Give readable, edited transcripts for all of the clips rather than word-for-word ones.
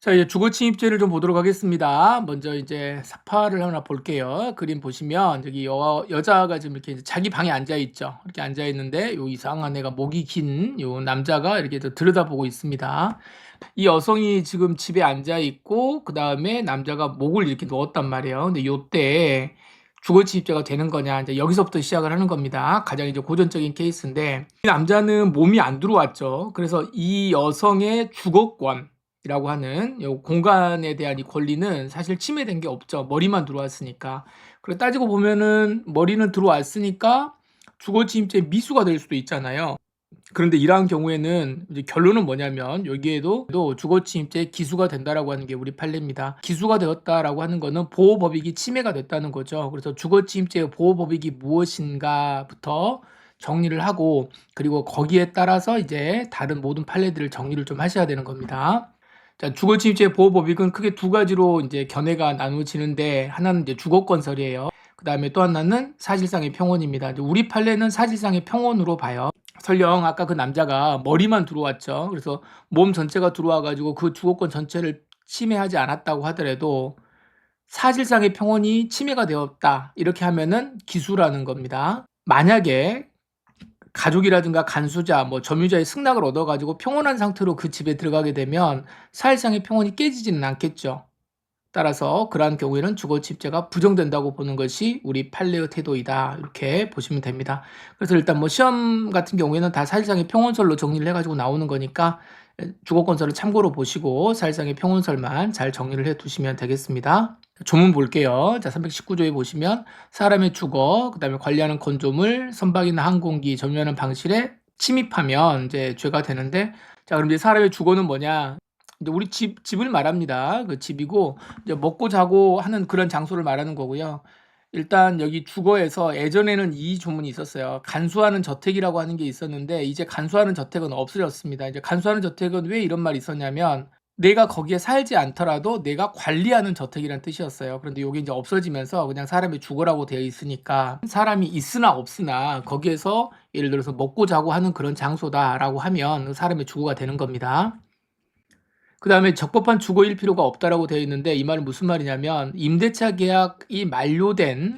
자, 이제 주거 침입죄를 좀 보도록 하겠습니다. 먼저 이제 사파를 하나 볼게요. 그림 보시면 여기 여자가 지금 이렇게 이제 자기 방에 앉아 있죠. 이렇게 앉아 있는데 요 이상한 애가 목이 긴 요 남자가 이렇게 들여다보고 있습니다. 이 여성이 지금 집에 앉아 있고 그다음에 남자가 목을 이렇게 누웠단 말이에요. 근데 요때 주거 침입죄가 되는 거냐 이제 여기서부터 시작을 하는 겁니다. 가장 이제 고전적인 케이스인데 이 남자는 몸이 안 들어왔죠. 그래서 이 여성의 주거권 이라고 하는 요 공간에 대한 이 권리는 사실 침해된 게 없죠. 머리만 들어왔으니까. 그리고 따지고 보면은 머리는 들어왔으니까 주거 침입죄 미수가 될 수도 있잖아요. 그런데 이러한 경우에는 이제 결론은 뭐냐면 여기에도 또 주거 침입죄 기수가 된다라고 하는 게 우리 판례입니다. 기수가 되었다라고 하는 거는 보호법익이 침해가 됐다는 거죠. 그래서 주거 침입죄의 보호법익이 무엇인가부터 정리를 하고 그리고 거기에 따라서 이제 다른 모든 판례들을 정리를 좀 하셔야 되는 겁니다. 자, 주거침입죄 보호법익은 크게 두 가지로 이제 견해가 나누어지는데 하나는 이제 주거건설이에요. 그 다음에 또 하나는 사실상의 평온입니다. 이제 우리 판례는 사실상의 평온으로 봐요. 설령 아까 그 남자가 머리만 들어왔죠. 그래서 몸 전체가 들어와가지고 그 주거권 전체를 침해하지 않았다고 하더라도 사실상의 평온이 침해가 되었다. 이렇게 하면은 기수라는 겁니다. 만약에 가족이라든가 간수자, 뭐 점유자의 승낙을 얻어가지고 평온한 상태로 그 집에 들어가게 되면 사실상의 평온이 깨지지는 않겠죠. 따라서 그러한 경우에는 주거침입죄가 부정된다고 보는 것이 우리 판례의 태도이다. 이렇게 보시면 됩니다. 그래서 일단 뭐 시험 같은 경우에는 다 사실상의 평온설로 정리를 해가지고 나오는 거니까 주거건설을 참고로 보시고 사실상의 평온설만 잘 정리를 해 두시면 되겠습니다. 조문 볼게요. 자, 319조에 보시면 사람의 주거, 그다음에 관리하는 건조물, 선박이나 항공기, 점유하는 방실에 침입하면 이제 죄가 되는데, 자, 그럼 이제 사람의 주거는 뭐냐? 이제 우리 집을 말합니다. 그 집이고 이제 먹고 자고 하는 그런 장소를 말하는 거고요. 일단 여기 주거에서 예전에는 이 조문이 있었어요. 간수하는 저택이라고 하는 게 있었는데 이제 간수하는 저택은 없어졌습니다. 이제 간수하는 저택은 왜 이런 말이 있었냐면 내가 거기에 살지 않더라도 내가 관리하는 저택이란 뜻이었어요. 그런데 여기 이제 없어지면서 그냥 사람의 주거라고 되어 있으니까 사람이 있으나 없으나 거기에서 예를 들어서 먹고 자고 하는 그런 장소다라고 하면 사람의 주거가 되는 겁니다. 그 다음에 적법한 주거일 필요가 없다라고 되어 있는데 이 말은 무슨 말이냐면 임대차 계약이 만료된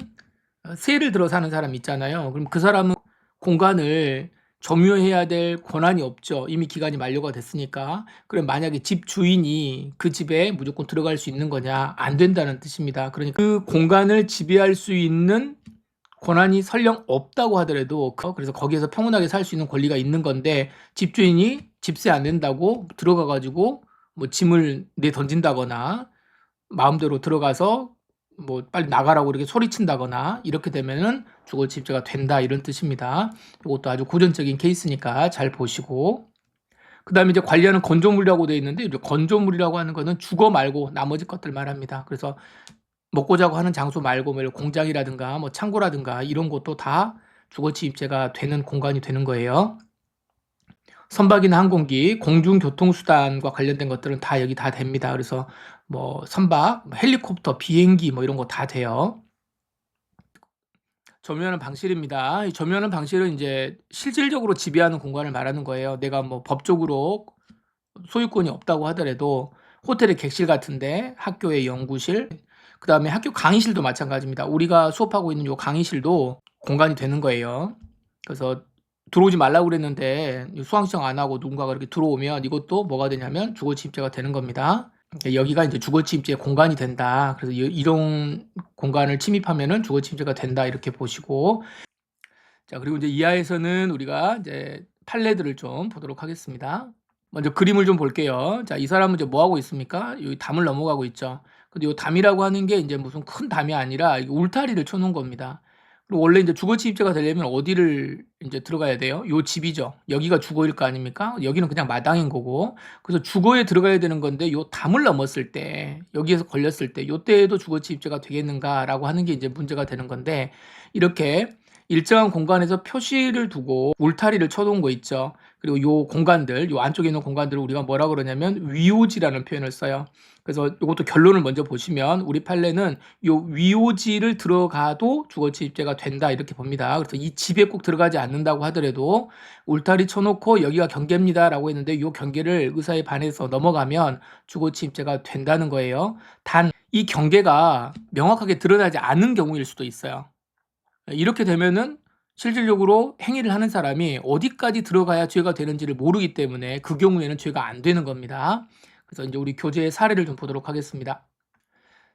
세를 들어 사는 사람 있잖아요. 그럼 그 사람은 공간을 점유해야 될 권한이 없죠. 이미 기간이 만료가 됐으니까. 그럼 만약에 집 주인이 그 집에 무조건 들어갈 수 있는 거냐? 안 된다는 뜻입니다. 그러니까 그 공간을 지배할 수 있는 권한이 설령 없다고 하더라도 그래서 거기에서 평온하게 살 수 있는 권리가 있는 건데 집주인이 집세 안 낸다고 들어가 가지고 뭐 짐을 내 던진다거나 마음대로 들어가서 뭐 빨리 나가라고 이렇게 소리친다거나 이렇게 되면은 주거침입죄가 된다 이런 뜻입니다. 이것도 아주 고전적인 케이스니까 잘 보시고 그다음에 이제 관리하는 건조물이라고 되어 있는데 이제 건조물이라고 하는 거는 주거 말고 나머지 것들 말합니다. 그래서 먹고 자고 하는 장소 말고 뭐 공장이라든가 뭐 창고라든가 이런 것도 다 주거침입죄가 되는 공간이 되는 거예요. 선박이나 항공기, 공중교통수단과 관련된 것들은 다 여기 다 됩니다. 그래서 뭐 선박, 헬리콥터, 비행기 뭐 이런 거 다 돼요. 점유하는 방실입니다. 이 점유하는 방실은 이제 실질적으로 지배하는 공간을 말하는 거예요. 내가 뭐 법적으로 소유권이 없다고 하더라도 호텔의 객실 같은데 학교의 연구실, 그다음에 학교 강의실도 마찬가지입니다. 우리가 수업하고 있는 요 강의실도 공간이 되는 거예요. 그래서 들어오지 말라고 그랬는데 수강 신청 안 하고 누군가가 이렇게 들어오면 이것도 뭐가 되냐면 주거침입죄가 되는 겁니다. 여기가 이제 주거침입죄 공간이 된다. 그래서 이런 공간을 침입하면은 주거침입죄가 된다 이렇게 보시고 자 그리고 이제 이하에서는 우리가 이제 판례들을 좀 보도록 하겠습니다. 먼저 그림을 좀 볼게요. 자, 이 사람은 이제 뭐 하고 있습니까? 여기 담을 넘어가고 있죠. 근데 이 담이라고 하는 게 이제 무슨 큰 담이 아니라 울타리를 쳐놓은 겁니다. 그리고 원래 이제 주거침입죄가 되려면 어디를 이제 들어가야 돼요? 요 집이죠. 여기가 주거일 거 아닙니까? 여기는 그냥 마당인 거고. 그래서 주거에 들어가야 되는 건데 요 담을 넘었을 때, 여기에서 걸렸을 때, 요때에도 주거침입죄가 되겠는가라고 하는 게 이제 문제가 되는 건데 이렇게 일정한 공간에서 표시를 두고 울타리를 쳐놓은 거 있죠. 그리고 요 공간들, 요 안쪽에 있는 공간들을 우리가 뭐라 그러냐면 위오지라는 표현을 써요. 그래서 요것도 결론을 먼저 보시면 우리 판례는 요 위오지를 들어가도 주거 침입죄가 된다 이렇게 봅니다. 그래서 이 집에 꼭 들어가지 않는다고 하더라도 울타리 쳐놓고 여기가 경계입니다라고 했는데 요 경계를 의사에 반해서 넘어가면 주거 침입죄가 된다는 거예요. 단 이 경계가 명확하게 드러나지 않은 경우일 수도 있어요. 이렇게 되면은 실질적으로 행위를 하는 사람이 어디까지 들어가야 죄가 되는지를 모르기 때문에 그 경우에는 죄가 안 되는 겁니다. 그래서 이제 우리 교재의 사례를 좀 보도록 하겠습니다.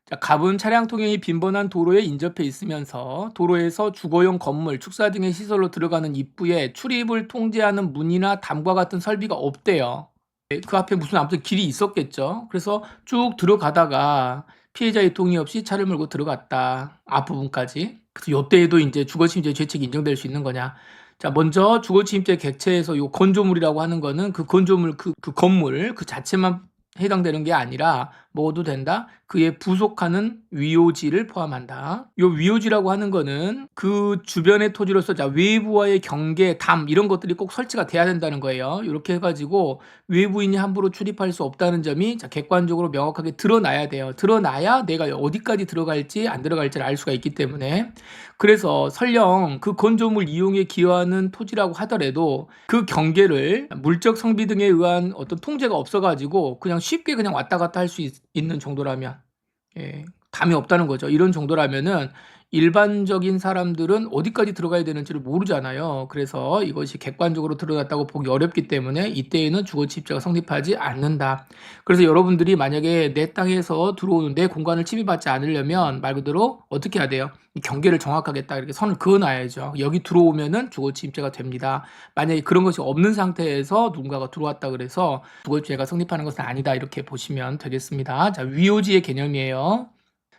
자, 갑은 차량 통행이 빈번한 도로에 인접해 있으면서 도로에서 주거용 건물, 축사 등의 시설로 들어가는 입구에 출입을 통제하는 문이나 담과 같은 설비가 없대요. 그 앞에 무슨 아무튼 길이 있었겠죠. 그래서 쭉 들어가다가 피해자의 동의 없이 차를 몰고 들어갔다. 앞부분까지. 그래서 요때에도 이제 주거침입죄 죄책이 인정될 수 있는 거냐. 자, 먼저 주거침입죄 객체에서 요 건조물이라고 하는 거는 그 건조물, 그 건물, 그 자체만 해당되는 게 아니라 뭐도 된다? 그에 부속하는 위오지를 포함한다. 요 위오지라고 하는 거는 그 주변의 토지로서 자, 외부와의 경계, 담 이런 것들이 꼭 설치가 돼야 된다는 거예요. 이렇게 해가지고 외부인이 함부로 출입할 수 없다는 점이 자, 객관적으로 명확하게 드러나야 돼요. 드러나야 내가 어디까지 들어갈지 안 들어갈지를 알 수가 있기 때문에 그래서 설령 그 건조물 이용에 기여하는 토지라고 하더라도 그 경계를 물적 성비 등에 의한 어떤 통제가 없어가지고 그냥 쉽게 그냥 왔다 갔다 할 수 있는 정도라면 예, 담이 없다는 거죠. 이런 정도라면은 일반적인 사람들은 어디까지 들어가야 되는지를 모르잖아요. 그래서 이것이 객관적으로 드러났다고 보기 어렵기 때문에 이때에는 주거침입죄가 성립하지 않는다. 그래서 여러분들이 만약에 내 땅에서 들어오는 내 공간을 침입받지 않으려면 말 그대로 어떻게 해야 돼요? 이 경계를 정확하게 딱 이렇게 선을 그어놔야죠. 여기 들어오면은 주거침입죄가 됩니다. 만약에 그런 것이 없는 상태에서 누군가가 들어왔다 그래서 주거침입죄가 성립하는 것은 아니다 이렇게 보시면 되겠습니다. 자, 위오지의 개념이에요.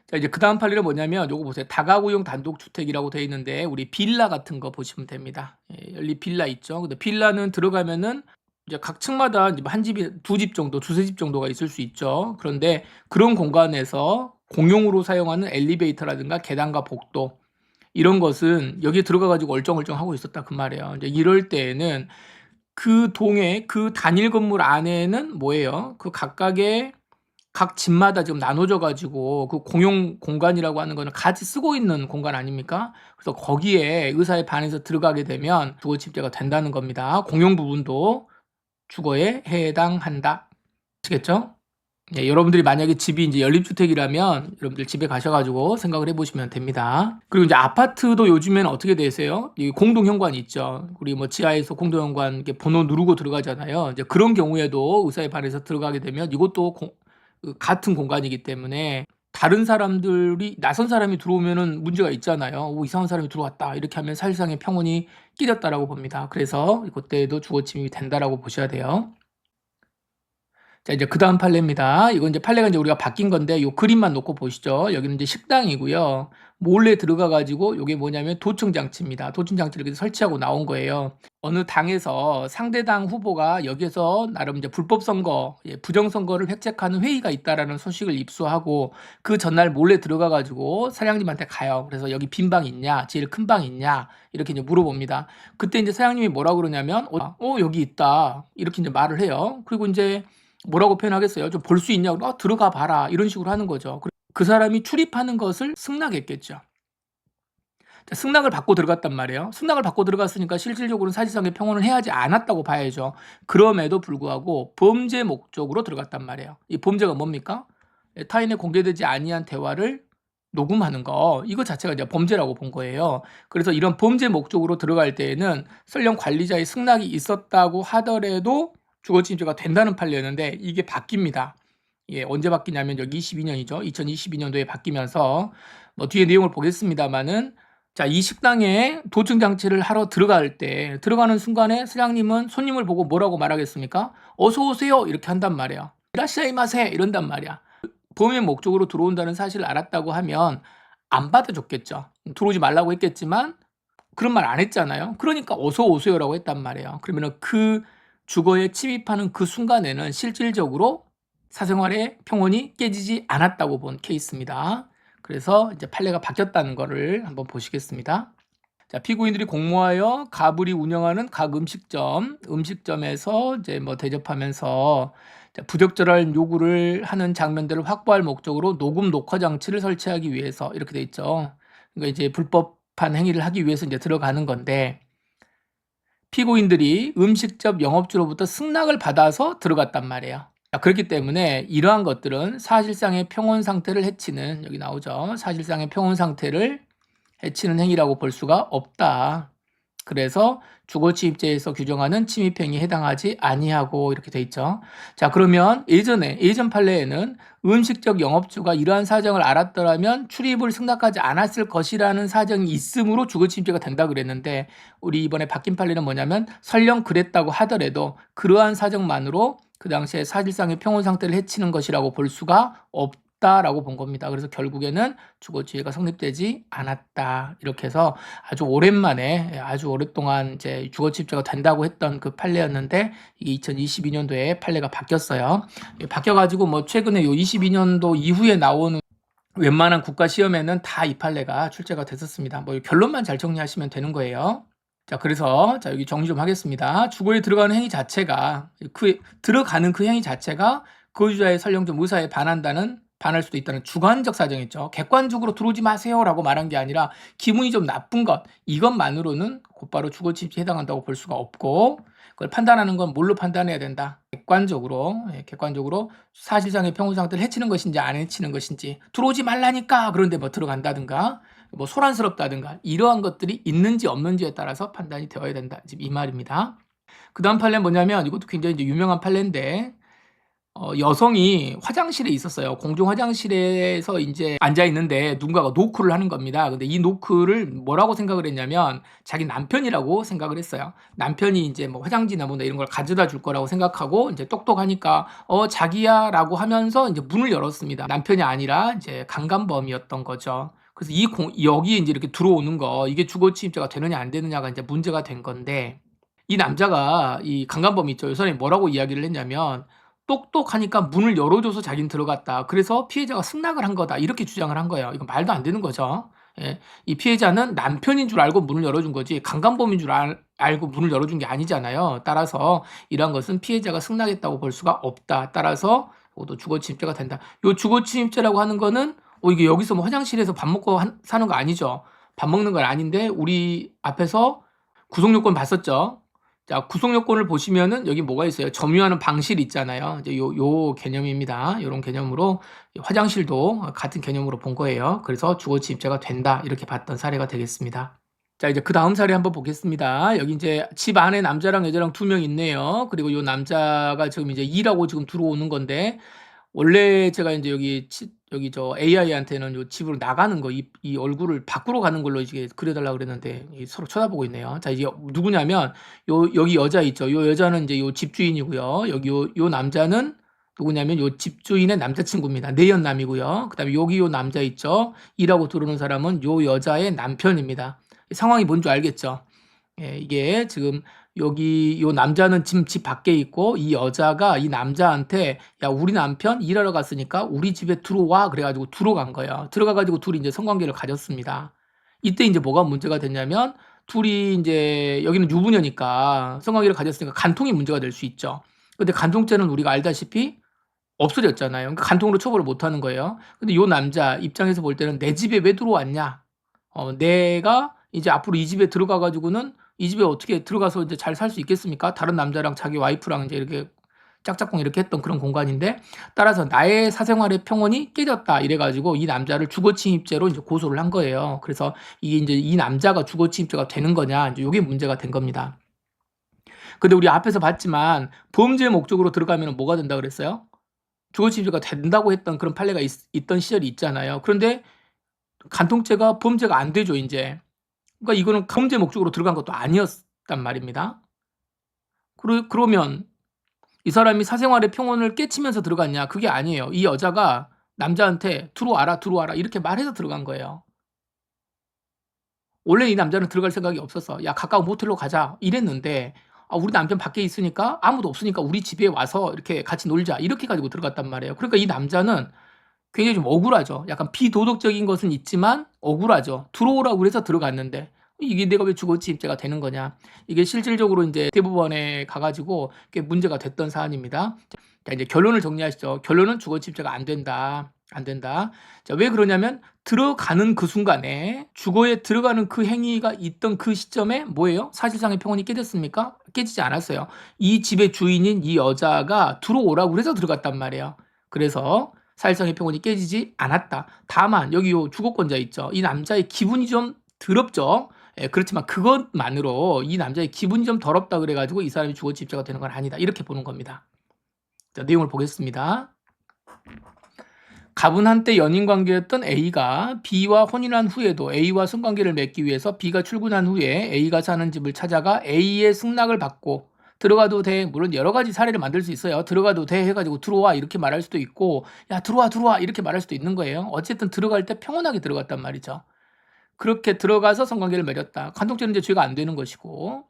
자, 이제 그 다음 판례는 뭐냐면 요거 보세요. 다가구용 단독주택이라고 되어 있는데 우리 빌라 같은 거 보시면 됩니다. 예, 연립 빌라 있죠. 근데 빌라는 들어가면은 이제 각 층마다 이제 한 집이 두 집 정도, 두세 집 정도가 있을 수 있죠. 그런데 그런 공간에서 공용으로 사용하는 엘리베이터라든가 계단과 복도 이런 것은 여기에 들어가 가지고 얼쩡얼쩡 하고 있었다 그 말이에요. 이제 이럴 때에는 그 동에 그 단일 건물 안에는 뭐예요? 그 각각의 각 집마다 지금 나눠져 가지고 그 공용 공간이라고 하는 거는 같이 쓰고 있는 공간 아닙니까? 그래서 거기에 의사에 반해서 들어가게 되면 주거침입죄가 된다는 겁니다. 공용 부분도 주거에 해당한다. 아시겠죠? 예, 여러분들이 만약에 집이 이제 연립주택이라면 여러분들 집에 가셔가지고 생각을 해보시면 됩니다. 그리고 이제 아파트도 요즘에는 어떻게 되세요? 이 공동현관이 있죠. 우리 뭐 지하에서 공동현관 이렇게 번호 누르고 들어가잖아요. 이제 그런 경우에도 의사에 반해서 들어가게 되면 이것도 그 같은 공간이기 때문에 다른 사람들이 낯선 사람이 들어오면은 문제가 있잖아요. 오, 이상한 사람이 들어왔다. 이렇게 하면 사실상의 평온이 깨졌다라고 봅니다. 그래서 이때에도 주거침입이 된다라고 보셔야 돼요. 자, 이제 그 다음 판례입니다. 이건 이제 판례가 이제 우리가 바뀐 건데, 요 그림만 놓고 보시죠. 여기는 이제 식당이고요. 몰래 들어가가지고, 요게 뭐냐면 도청장치입니다. 도청장치를 이렇게 설치하고 나온 거예요. 어느 당에서 상대당 후보가 여기에서 나름 이제 불법 선거, 예, 부정 선거를 획책하는 회의가 있다라는 소식을 입수하고, 그 전날 몰래 들어가가지고 사장님한테 가요. 그래서 여기 빈 방 있냐, 제일 큰 방 있냐, 이렇게 이제 물어봅니다. 그때 이제 사장님이 뭐라 그러냐면, 여기 있다. 이렇게 이제 말을 해요. 그리고 이제 뭐라고 표현하겠어요? 좀 볼 수 있냐고, 들어가 봐라. 이런 식으로 하는 거죠. 그 사람이 출입하는 것을 승낙했겠죠. 자, 승낙을 받고 들어갔단 말이에요. 승낙을 받고 들어갔으니까 실질적으로는 사실상의 평온을 해하지 않았다고 봐야죠. 그럼에도 불구하고 범죄 목적으로 들어갔단 말이에요. 이 범죄가 뭡니까? 타인에 공개되지 아니한 대화를 녹음하는 거, 이거 자체가 이제 범죄라고 본 거예요. 그래서 이런 범죄 목적으로 들어갈 때에는 설령 관리자의 승낙이 있었다고 하더라도 주거침입죄가 된다는 판례였는데 이게 바뀝니다. 예, 언제 바뀌냐면 여기 22년이죠. 2022년도에 바뀌면서 뭐 뒤에 내용을 보겠습니다만은 자, 이 식당에 도청 장치를 하러 들어갈 때 들어가는 순간에 사장님은 손님을 보고 뭐라고 말하겠습니까? 어서 오세요 이렇게 한단 말이야. 이라시아이마세 이런단 말이야. 범의 목적으로 들어온다는 사실을 알았다고 하면 안 받아줬겠죠. 들어오지 말라고 했겠지만 그런 말 안 했잖아요. 그러니까 어서 오세요라고 했단 말이에요. 그러면은 그 주거에 침입하는 그 순간에는 실질적으로 사생활의 평온이 깨지지 않았다고 본 케이스입니다. 그래서 이제 판례가 바뀌었다는 거를 한번 보시겠습니다. 자, 피고인들이 공모하여 가불이 운영하는 각 음식점에서 이제 뭐 대접하면서 부적절한 요구를 하는 장면들을 확보할 목적으로 녹음 녹화 장치를 설치하기 위해서 이렇게 돼 있죠. 그러니까 이제 불법한 행위를 하기 위해서 이제 들어가는 건데 피고인들이 음식점 영업주로부터 승낙을 받아서 들어갔단 말이에요. 자, 그렇기 때문에 이러한 것들은 사실상의 평온 상태를 해치는 여기 나오죠. 사실상의 평온 상태를 해치는 행위라고 볼 수가 없다. 그래서 주거침입죄에서 규정하는 침입행위에 해당하지 아니하고 이렇게 돼 있죠. 자, 그러면 예전 판례에는 음식적 영업주가 이러한 사정을 알았더라면 출입을 승낙하지 않았을 것이라는 사정이 있으므로 주거침입죄가 된다 그랬는데 우리 이번에 바뀐 판례는 뭐냐면 설령 그랬다고 하더라도 그러한 사정만으로 그 당시에 사실상의 평온 상태를 해치는 것이라고 볼 수가 없다라고 본 겁니다. 그래서 결국에는 주거침입죄가 성립되지 않았다. 이렇게 해서 아주 오랜만에 아주 오랫동안 이제 주거침입죄가 된다고 했던 그 판례였는데 이게 2022년도에 판례가 바뀌었어요. 바뀌어가지고 뭐 최근에 요 22년도 이후에 나오는 웬만한 국가 시험에는 다 이 판례가 출제가 됐었습니다. 뭐 결론만 잘 정리하시면 되는 거예요. 자, 그래서 자 여기 정리 좀 하겠습니다. 주거에 들어가는 행위 자체가 들어가는 그 행위 자체가 거주자의 설령적 의사에 반할 수도 있다는 주관적 사정이죠. 객관적으로 들어오지 마세요라고 말한 게 아니라 기분이 좀 나쁜 것 이것만으로는 곧바로 주거침입죄에 해당한다고 볼 수가 없고 그걸 판단하는 건 뭘로 판단해야 된다. 객관적으로 사실상의 평온 상태를 해치는 것인지 안 해치는 것인지 들어오지 말라니까 그런데 뭐 들어간다든가 뭐 소란스럽다든가 이러한 것들이 있는지 없는지에 따라서 판단이 되어야 된다. 지금 이 말입니다. 그 다음 판례는 뭐냐면 이것도 굉장히 이제 유명한 판례인데 여성이 화장실에 있었어요. 공중 화장실에서 이제 앉아 있는데 누군가가 노크를 하는 겁니다. 근데 이 노크를 뭐라고 생각을 했냐면 자기 남편이라고 생각을 했어요. 남편이 이제 뭐 화장지나 뭐 이런 걸 가져다 줄 거라고 생각하고 이제 똑똑하니까 자기야라고 하면서 이제 문을 열었습니다. 남편이 아니라 이제 강간범이었던 거죠. 그래서 여기에 이제 이렇게 들어오는 거 이게 주거침입죄가 되느냐 안 되느냐가 이제 문제가 된 건데 이 남자가 이 강간범이 있죠. 이 사람이 뭐라고 이야기를 했냐면 똑똑하니까 문을 열어줘서 자기는 들어갔다. 그래서 피해자가 승낙을 한 거다. 이렇게 주장을 한 거예요. 이건 말도 안 되는 거죠. 예. 이 피해자는 남편인 줄 알고 문을 열어준 거지 강간범인 줄 알고 문을 열어준 게 아니잖아요. 따라서 이러한 것은 피해자가 승낙했다고 볼 수가 없다. 따라서 이것도 주거침입죄가 된다. 이 주거침입죄라고 하는 거는 이게 여기서 뭐 화장실에서 밥 먹고 사는 거 아니죠. 밥 먹는 건 아닌데 우리 앞에서 구속요건 봤었죠. 자, 구속요건을 보시면은 여기 뭐가 있어요? 점유하는 방식 있잖아요. 이제 요 개념입니다. 요런 개념으로 화장실도 같은 개념으로 본 거예요. 그래서 주거침입죄가 된다. 이렇게 봤던 사례가 되겠습니다. 자, 이제 그 다음 사례 한번 보겠습니다. 여기 이제 집 안에 남자랑 여자랑 2명 있네요. 그리고 요 남자가 지금 이제 일하고 지금 들어오는 건데 원래 제가 이제 여기 저 AI한테는 요 집으로 나가는 거, 이 얼굴을 밖으로 가는 걸로 이제 그려달라고 그랬는데 서로 쳐다보고 있네요. 자, 이게 누구냐면 여기 여자 있죠. 요 여자는 이제 요 집주인이고요. 여기 요 남자는 누구냐면 요 집주인의 남자친구입니다. 내연남이고요. 그다음에 여기 요 남자 있죠. 일하고 들어오는 사람은 요 여자의 남편입니다. 상황이 뭔지 알겠죠? 예, 이게 지금 여기 요 남자는 지금 집 밖에 있고 이 여자가 이 남자한테 야 우리 남편 일하러 갔으니까 우리 집에 들어와 그래가지고 들어간 거예요. 들어가가지고 둘이 이제 성관계를 가졌습니다. 이때 이제 뭐가 문제가 됐냐면 둘이 이제 여기는 유부녀니까 성관계를 가졌으니까 간통이 문제가 될 수 있죠. 근데 간통죄는 우리가 알다시피 없어졌잖아요. 그러니까 간통으로 처벌을 못 하는 거예요. 근데 요 남자 입장에서 볼 때는 내 집에 왜 들어왔냐? 내가 이제 앞으로 이 집에 들어가 가지고는 이 집에 어떻게 들어가서 이제 잘 살 수 있겠습니까? 다른 남자랑 자기 와이프랑 이제 이렇게 짝짝꿍 이렇게 했던 그런 공간인데 따라서 나의 사생활의 평온이 깨졌다 이래 가지고 이 남자를 주거침입죄로 이제 고소를 한 거예요. 그래서 이게 이제 이 남자가 주거침입죄가 되는 거냐 이제 요게 문제가 된 겁니다. 근데 우리 앞에서 봤지만 범죄 목적으로 들어가면 뭐가 된다 그랬어요? 주거침입죄가 된다고 했던 그런 판례가 있던 시절이 있잖아요. 그런데 간통죄가 범죄가 안 되죠, 이제. 그러니까 이거는 범죄 목적으로 들어간 것도 아니었단 말입니다. 그러면 이 사람이 사생활의 평온을 깨치면서 들어갔냐? 그게 아니에요. 이 여자가 남자한테 들어와라 이렇게 말해서 들어간 거예요. 원래 이 남자는 들어갈 생각이 없었어. 야 가까운 모텔로 가자 이랬는데 우리 남편 밖에 있으니까 아무도 없으니까 우리 집에 와서 이렇게 같이 놀자 이렇게 가지고 들어갔단 말이에요. 그러니까 이 남자는 굉장히 좀 억울하죠. 약간 비도덕적인 것은 있지만 억울하죠. 들어오라고 그래서 들어갔는데 이게 내가 왜 주거침입죄가 되는 거냐. 이게 실질적으로 이제 대법원에 가가지고 꽤 문제가 됐던 사안입니다. 자, 이제 결론을 정리하시죠. 결론은 주거침입죄가 안 된다. 안 된다. 자, 왜 그러냐면 들어가는 그 순간에 주거에 들어가는 그 행위가 있던 그 시점에 뭐예요? 사실상의 평온이 깨졌습니까? 깨지지 않았어요. 이 집의 주인인 이 여자가 들어오라고 그래서 들어갔단 말이에요. 그래서 사실상의 평온이 깨지지 않았다. 다만 여기 요 주거권자 있죠. 이 남자의 기분이 좀 더럽죠. 예, 그렇지만 그것만으로 이 남자의 기분이 좀 더럽다 그래가지고 이 사람이 주거침입죄가 되는 건 아니다. 이렇게 보는 겁니다. 자, 내용을 보겠습니다. 갑은 한때 연인 관계였던 A가 B와 혼인한 후에도 A와 성관계를 맺기 위해서 B가 출근한 후에 A가 사는 집을 찾아가 A의 승낙을 받고 들어가도 돼. 물론 여러 가지 사례를 만들 수 있어요. 들어가도 돼 해가지고 들어와 이렇게 말할 수도 있고 야 들어와 이렇게 말할 수도 있는 거예요. 어쨌든 들어갈 때 평온하게 들어갔단 말이죠. 그렇게 들어가서 성관계를 맺었다. 간통죄는 이제 죄가 안 되는 것이고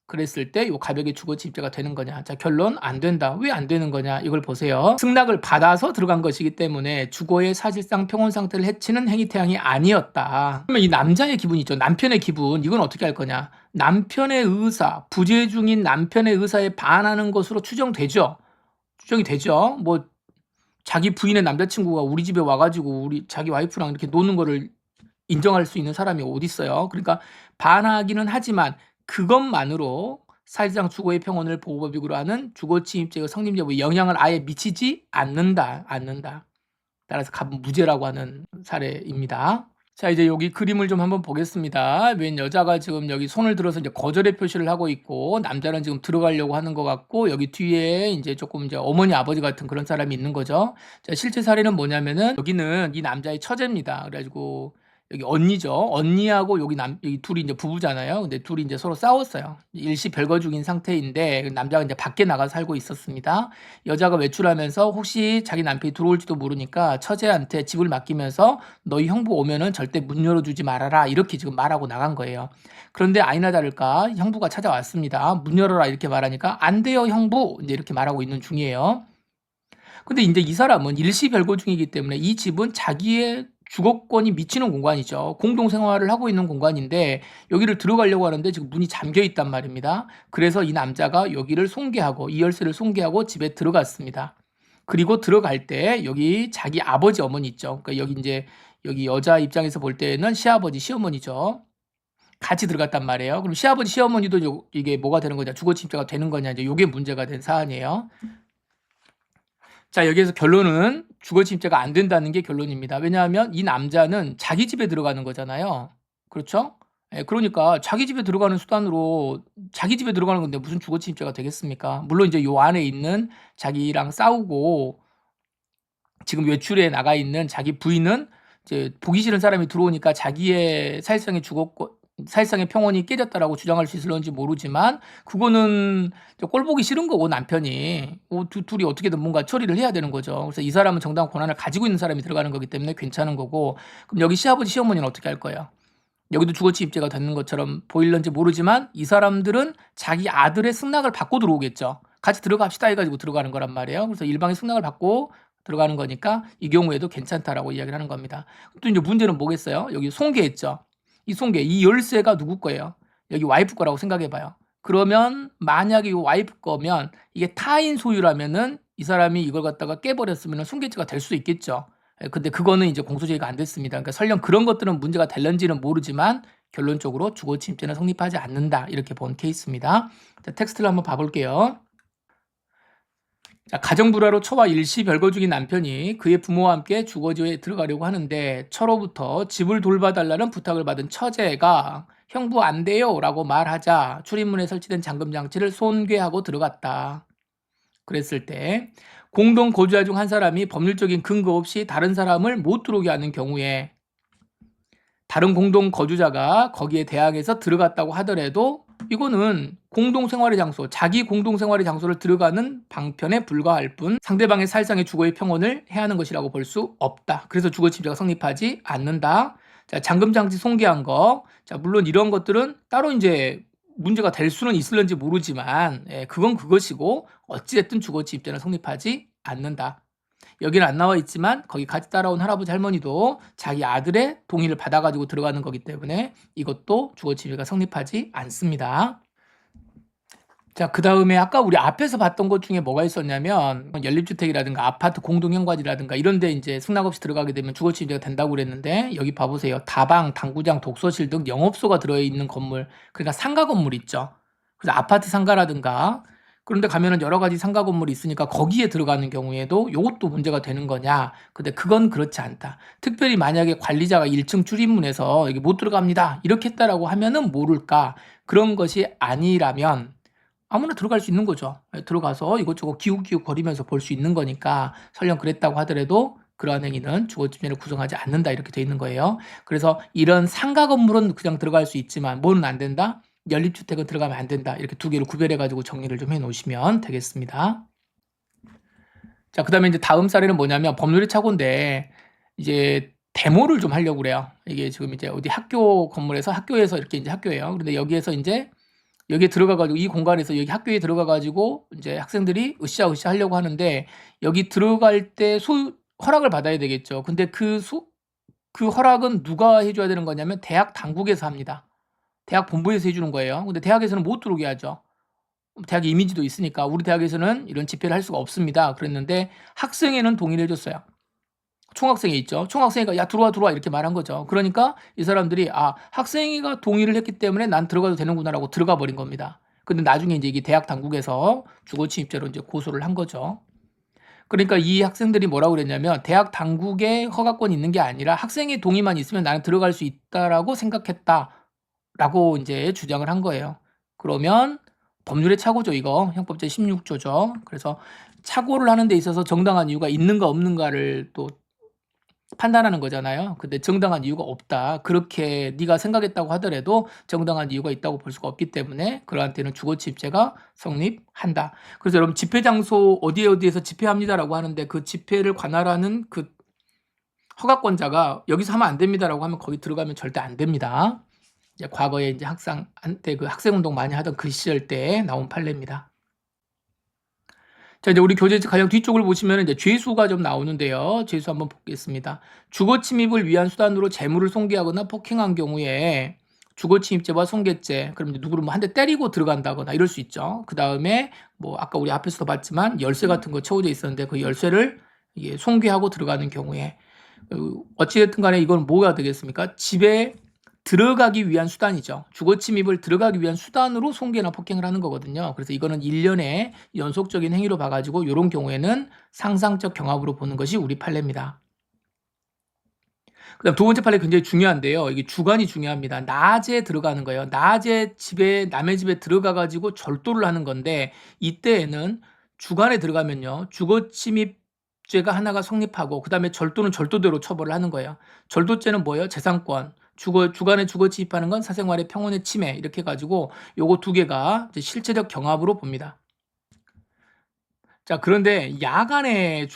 그랬을 때 요 가백의 주거침입죄가 되는 거냐. 자, 결론 안 된다. 왜 안 되는 거냐. 이걸 보세요. 승낙을 받아서 들어간 것이기 때문에 주거의 사실상 평온 상태를 해치는 행위 태양이 아니었다. 그러면 이 남자의 기분 있죠. 남편의 기분. 이건 어떻게 할 거냐. 남편의 의사, 부재 중인 남편의 의사에 반하는 것으로 추정되죠. 추정이 되죠. 뭐 자기 부인의 남자친구가 우리 집에 와가지고 우리 자기 와이프랑 이렇게 노는 거를 인정할 수 있는 사람이 어디 있어요. 그러니까 반하기는 하지만 그것만으로 사실상 주거의 평온을 보호법익으로 하는 주거침입죄의 성립 여부에 영향을 아예 미치지 않는다. 따라서 갑은 무죄라고 하는 사례입니다. 자, 이제 여기 그림을 좀 한번 보겠습니다. 웬 여자가 지금 여기 손을 들어서 이제 거절의 표시를 하고 있고 남자는 지금 들어가려고 하는 것 같고 여기 뒤에 이제 조금 이제 어머니 아버지 같은 그런 사람이 있는 거죠. 자, 실제 사례는 뭐냐면은 여기는 이 남자의 처제입니다. 그래가지고 여기 언니죠. 언니하고 여기 둘이 이제 부부잖아요. 근데 둘이 이제 서로 싸웠어요. 일시별거 중인 상태인데 남자가 이제 밖에 나가 살고 있었습니다. 여자가 외출하면서 혹시 자기 남편이 들어올지도 모르니까 처제한테 집을 맡기면서 너희 형부 오면은 절대 문 열어주지 말아라 이렇게 지금 말하고 나간 거예요. 그런데 아니나 다를까 형부가 찾아왔습니다. 문 열어라 이렇게 말하니까 안 돼요 형부 이제 이렇게 말하고 있는 중이에요. 근데 이제 이 사람은 일시별거 중이기 때문에 이 집은 자기의 주거권이 미치는 공간이죠. 공동 생활을 하고 있는 공간인데 여기를 들어가려고 하는데 지금 문이 잠겨 있단 말입니다. 그래서 이 남자가 여기를 손괴하고 이 열쇠를 손괴하고 집에 들어갔습니다. 그리고 들어갈 때 여기 자기 아버지 어머니 있죠. 그러니까 여기 이제 여기 여자 입장에서 볼 때는 시아버지 시어머니죠. 같이 들어갔단 말이에요. 그럼 시아버지 시어머니도 이게 뭐가 되는 거냐? 주거침입죄가 되는 거냐? 이제 이게 문제가 된 사안이에요. 자, 여기에서 결론은 주거침입죄가 안 된다는 게 결론입니다. 왜냐하면 이 남자는 자기 집에 들어가는 거잖아요. 그렇죠? 예, 그러니까 자기 집에 들어가는 수단으로 자기 집에 들어가는 건데 무슨 주거침입죄가 되겠습니까? 물론 이제 요 안에 있는 자기랑 싸우고 지금 외출에 나가 있는 자기 부인은 이제 보기 싫은 사람이 들어오니까 자기의 사실상의 평온이 깨졌다라고 주장할 수 있을런지 모르지만 그거는 꼴 보기 싫은 거고 남편이 둘이 어떻게든 뭔가 처리를 해야 되는 거죠. 그래서 이 사람은 정당한 권한을 가지고 있는 사람이 들어가는 거기 때문에 괜찮은 거고 그럼 여기 시아버지 시어머니는 어떻게 할 거예요? 여기도 주거침입죄가 되는 것처럼 보일런지 모르지만 이 사람들은 자기 아들의 승낙을 받고 들어오겠죠. 같이 들어갑시다 해가지고 들어가는 거란 말이에요. 그래서 일방의 승낙을 받고 들어가는 거니까 이 경우에도 괜찮다라고 이야기를 하는 겁니다. 또 이제 문제는 뭐겠어요? 여기 손괴했죠. 이 손괴, 이 열쇠가 누구 거예요? 여기 와이프 거라고 생각해봐요. 그러면 만약에 이 와이프 거면 이게 타인 소유라면은 이 사람이 이걸 갖다가 깨버렸으면 손괴죄가 될 수도 있겠죠. 근데 그거는 이제 공소제의가 안 됐습니다. 그러니까 설령 그런 것들은 문제가 될런지는 모르지만 결론적으로 주거침입죄는 성립하지 않는다. 이렇게 본 케이스입니다. 자, 텍스트를 한번 봐볼게요. 자, 가정불화로 처와 일시별거 중인 남편이 그의 부모와 함께 주거지에 들어가려고 하는데 처로부터 집을 돌봐달라는 부탁을 받은 처제가 형부 안 돼요 라고 말하자 출입문에 설치된 잠금장치를 손괴하고 들어갔다. 그랬을 때 공동 거주자 중 한 사람이 법률적인 근거 없이 다른 사람을 못 들어오게 하는 경우에 다른 공동 거주자가 거기에 대항해서 들어갔다고 하더라도 이거는 공동생활의 장소, 자기 공동생활의 장소를 들어가는 방편에 불과할 뿐 상대방의 사실상의 주거의 평온을 해하는 것이라고 볼 수 없다. 그래서 주거침입죄가 성립하지 않는다. 자, 잠금장치 손괴한 거. 자, 물론 이런 것들은 따로 이제 문제가 될 수는 있을런지 모르지만 그건 그것이고 어찌됐든 주거침입죄는 성립하지 않는다. 여기는 안 나와 있지만 거기 같이 따라온 할아버지 할머니도 자기 아들의 동의를 받아가지고 들어가는 거기 때문에 이것도 주거침입가 성립하지 않습니다. 자, 그 다음에 아까 우리 앞에서 봤던 것 중에 뭐가 있었냐면 연립주택이라든가 아파트 공동현관이라든가 이런데 이제 승낙 없이 들어가게 되면 주거침입자가 된다고 그랬는데 여기 봐보세요. 다방, 당구장, 독서실 등 영업소가 들어있는 건물, 그러니까 상가 건물 있죠. 그래서 아파트 상가라든가 그런데 가면은 여러 가지 상가 건물이 있으니까 거기에 들어가는 경우에도 이것도 문제가 되는 거냐? 근데 그건 그렇지 않다. 특별히 만약에 관리자가 1층 출입문에서 여기 못 들어갑니다 이렇게 했다라고 하면은 모를까? 그런 것이 아니라면 아무나 들어갈 수 있는 거죠. 들어가서 이것저것 기웃기웃 거리면서 볼 수 있는 거니까 설령 그랬다고 하더라도 그러한 행위는 주거침해를 구성하지 않는다 이렇게 돼 있는 거예요. 그래서 이런 상가 건물은 그냥 들어갈 수 있지만 뭐는 안 된다? 연립주택은 들어가면 안 된다. 이렇게 두 개를 구별해 가지고 정리를 좀 해 놓으시면 되겠습니다. 자, 그다음에 이제 다음 사례는 뭐냐면 법률의 착오인데 이제 데모를 좀 하려고 그래요. 이게 지금 이제 어디 학교 건물에서 학교에서 이렇게 이제 학교예요. 근데 여기에서 이제 여기에 들어가 가지고 이 공간에서 여기 학교에 들어가 가지고 이제 학생들이 으쌰으쌰 하려고 하는데 여기 들어갈 때 허락을 받아야 되겠죠. 근데 그 허락은 누가 해줘야 되는 거냐면 대학 당국에서 합니다. 대학 본부에서 해주는 거예요. 근데 대학에서는 못 들어오게 하죠. 대학 이미지도 있으니까 우리 대학에서는 이런 집회를 할 수가 없습니다. 그랬는데 학생회는 동의를 해줬어요. 총학생회 있죠. 총학생회가 야 들어와 이렇게 말한 거죠. 그러니까 이 사람들이 아 학생회가 동의를 했기 때문에 난 들어가도 되는구나라고 들어가 버린 겁니다. 근데 나중에 이제 이게 대학 당국에서 주거침입죄로 이제 고소를 한 거죠. 그러니까 이 학생들이 뭐라고 그랬냐면 대학 당국에 허가권이 있는 게 아니라 학생의 동의만 있으면 나는 들어갈 수 있다라고 생각했다라고 이제 주장을 한 거예요. 그러면 법률의 착오죠, 이거. 형법 제16조죠. 그래서 착오를 하는 데 있어서 정당한 이유가 있는가 없는가를 또 판단하는 거잖아요. 근데 정당한 이유가 없다. 그렇게 네가 생각했다고 하더라도 정당한 이유가 있다고 볼 수가 없기 때문에 그러한 때는 주거침입죄가 성립한다. 그래서 여러분 집회 장소 어디에서 집회합니다라고 하는데 그 집회를 관할하는 그 허가권자가 여기서 하면 안 됩니다라고 하면 거기 들어가면 절대 안 됩니다. 이제 과거에 이제 한때 그 학생운동 많이 하던 그 시절 때 나온 판례입니다. 자, 이제 우리 교재 가장 뒤쪽을 보시면 이제 죄수가 좀 나오는데요. 죄수 한번 보겠습니다. 주거 침입을 위한 수단으로 재물을 손괴하거나 폭행한 경우에 주거 침입죄와 손괴죄, 그럼 이제 누구를 뭐 한 대 때리고 들어간다거나 이럴 수 있죠. 그 다음에 뭐 아까 우리 앞에서도 봤지만 열쇠 같은 거 채워져 있었는데 그 열쇠를 이게 손괴하고 들어가는 경우에 어찌됐든 간에 이건 뭐가 되겠습니까? 집에 들어가기 위한 수단이죠. 주거 침입을 들어가기 위한 수단으로 손괴나 폭행을 하는 거거든요. 그래서 이거는 1년의 연속적인 행위로 봐가지고 이런 경우에는 상상적 경합으로 보는 것이 우리 판례입니다. 그다음 두 번째 판례 굉장히 중요한데요. 이게 주관이 중요합니다. 낮에 들어가는 거예요. 낮에 집에 남의 집에 들어가 가지고 절도를 하는 건데 이때에는 주관에 들어가면요. 주거 침입죄가 하나가 성립하고 그다음에 절도는 절도대로 처벌을 하는 거예요. 절도죄는 뭐예요? 재산권. 주관에 주거 침입하는 건 사생활의 평온의 침해 이렇게 해 가지고 요거 두 개가 이제 실체적 경합으로 봅니다. 자, 그런데 야간에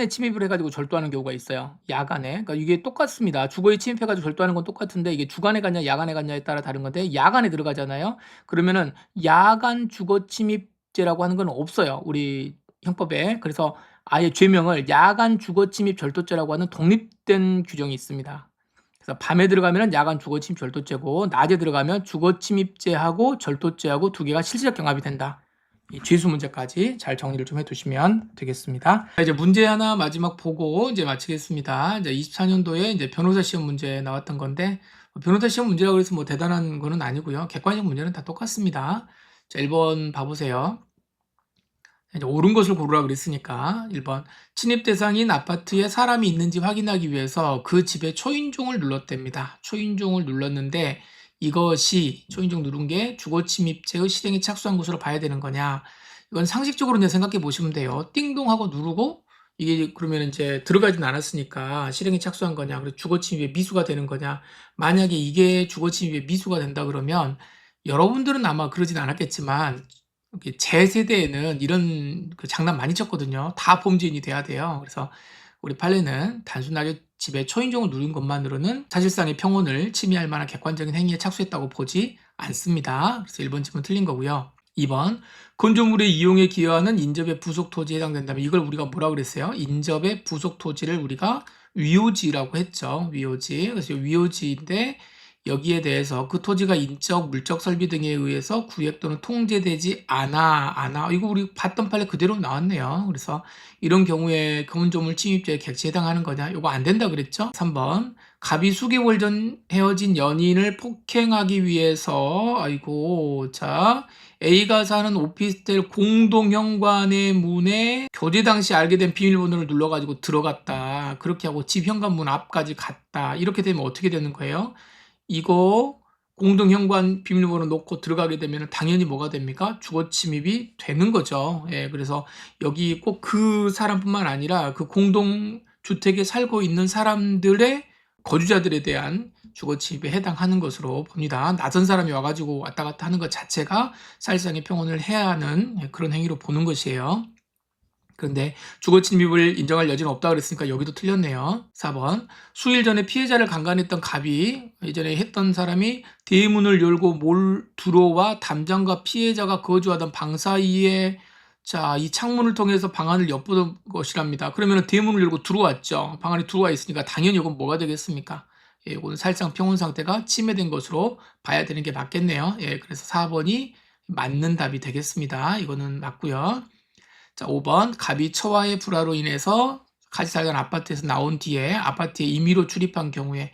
침입을 해 가지고 절도하는 경우가 있어요. 야간에. 그러니까 이게 똑같습니다. 주거에 침입해 가지고 절도하는 건 똑같은데 이게 주간에 갔냐 야간에 갔냐에 따라 다른 건데 야간에 들어가잖아요. 그러면은 야간 주거 침입죄라고 하는 건 없어요. 우리 형법에. 그래서 아예 죄명을 야간 주거 침입 절도죄라고 하는 독립된 규정이 있습니다. 그래서 밤에 들어가면은 야간 주거 침입 절도죄고 낮에 들어가면 주거 침입죄하고 절도죄하고 두 개가 실질적 경합이 된다. 이 죄수 문제까지 잘 정리를 좀 해두시면 되겠습니다. 이제 문제 하나 마지막 보고 이제 마치겠습니다. 이제 24년도에 이제 변호사 시험 문제 나왔던 건데 변호사 시험 문제라고 해서 뭐 대단한 거는 아니고요. 객관적 문제는 다 똑같습니다. 자, 1번 봐보세요. 이제 옳은 것을 고르라 그랬으니까 1번 침입 대상인 아파트에 사람이 있는지 확인하기 위해서 그 집에 초인종을 눌렀답니다. 초인종을 눌렀는데 이것이 초인종 누른 게 주거 침입죄의 실행에 착수한 것으로 봐야 되는 거냐? 이건 상식적으로 그냥 생각해 보시면 돼요. 띵동 하고 누르고 이게 그러면 이제 들어가진 않았으니까 실행에 착수한 거냐? 그리고 주거 침입의 미수가 되는 거냐? 만약에 이게 주거 침입의 미수가 된다 그러면 여러분들은 아마 그러진 않았겠지만 제 세대에는 이런 그 장난 많이 쳤거든요. 다 범죄인이 돼야 돼요. 그래서 우리 판례는 단순하게 집에 초인종을 누른 것만으로는 사실상의 평온을 침해할 만한 객관적인 행위에 착수했다고 보지 않습니다. 그래서 1번 질문 틀린 거고요. 2번 건조물의 이용에 기여하는 인접의 부속 토지에 해당된다면 이걸 우리가 뭐라 그랬어요? 인접의 부속 토지를 우리가 위오지라고 했죠. 위오지. 그래서 위오지인데 여기에 대해서 그 토지가 인적, 물적 설비 등에 의해서 구역 또는 통제되지 않아. 이거 우리 봤던 판례 그대로 나왔네요. 그래서 이런 경우에 건조물 침입죄에 객지에 해당하는 거냐? 이거 안 된다 그랬죠? 3번 갑이 수개월 전 헤어진 연인을 폭행하기 위해서 자 A가 사는 오피스텔 공동현관의 문에 교제 당시 알게 된 비밀번호를 눌러가지고 들어갔다. 그렇게 하고 집 현관문 앞까지 갔다. 이렇게 되면 어떻게 되는 거예요? 이거 공동현관 비밀번호 놓고 들어가게 되면 당연히 뭐가 됩니까? 주거 침입이 되는 거죠. 예, 그래서 여기 꼭 그 사람뿐만 아니라 그 공동주택에 살고 있는 사람들의 거주자들에 대한 주거 침입에 해당하는 것으로 봅니다. 낯선 사람이 와가지고 왔다 갔다 하는 것 자체가 사실상의 평온을 해야 하는 그런 행위로 보는 것이에요. 그런데 주거 침입을 인정할 여지는 없다 그랬으니까 여기도 틀렸네요. 4번 수일 전에 피해자를 강간했던 갑이 예전에 했던 사람이 대문을 열고 들어와 담장과 피해자가 거주하던 방 사이에 이 창문을 통해서 방 안을 엿보던 것이랍니다. 그러면 대문을 열고 들어왔죠. 방 안에 들어와 있으니까 당연히 이건 뭐가 되겠습니까? 예, 이건 사실상 평온 상태가 침해된 것으로 봐야 되는 게 맞겠네요. 예, 그래서 4번이 맞는 답이 되겠습니다. 이거는 맞고요. 5번 갑이 처와의 불화로 인해서 같이 살던 아파트에서 나온 뒤에 아파트에 임의로 출입한 경우에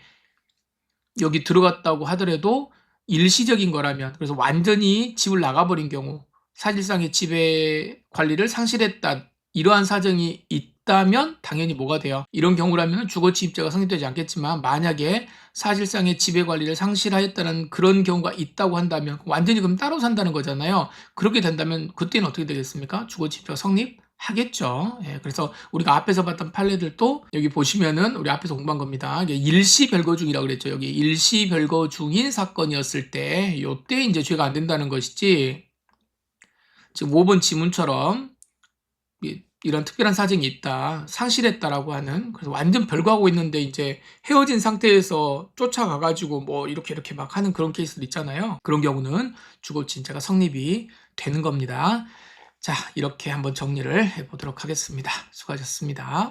여기 들어갔다고 하더라도 일시적인 거라면, 그래서 완전히 집을 나가버린 경우, 사실상의 지배 관리를 상실했다, 이러한 사정이 있다면 당연히 뭐가 돼요? 이런 경우라면 주거침입죄가 성립되지 않겠지만 만약에 사실상의 지배 관리를 상실하였다는 그런 경우가 있다고 한다면 완전히 그럼 따로 산다는 거잖아요. 그렇게 된다면 그때는 어떻게 되겠습니까? 주거침입죄가 성립하겠죠. 예, 그래서 우리가 앞에서 봤던 판례들도 여기 보시면은 우리 앞에서 공부한 겁니다. 이게 일시별거 중이라고 그랬죠. 여기 일시별거 중인 사건이었을 때 요때 이제 죄가 안 된다는 것이지, 지금 5번 지문처럼 이런 특별한 사정이 있다, 상실했다라고 하는, 그래서 완전 별거하고 있는데 이제 헤어진 상태에서 쫓아가가지고 뭐 이렇게 막 하는 그런 케이스들 있잖아요. 그런 경우는 주거침입죄가 성립이 되는 겁니다. 자, 이렇게 한번 정리를 해보도록 하겠습니다. 수고하셨습니다.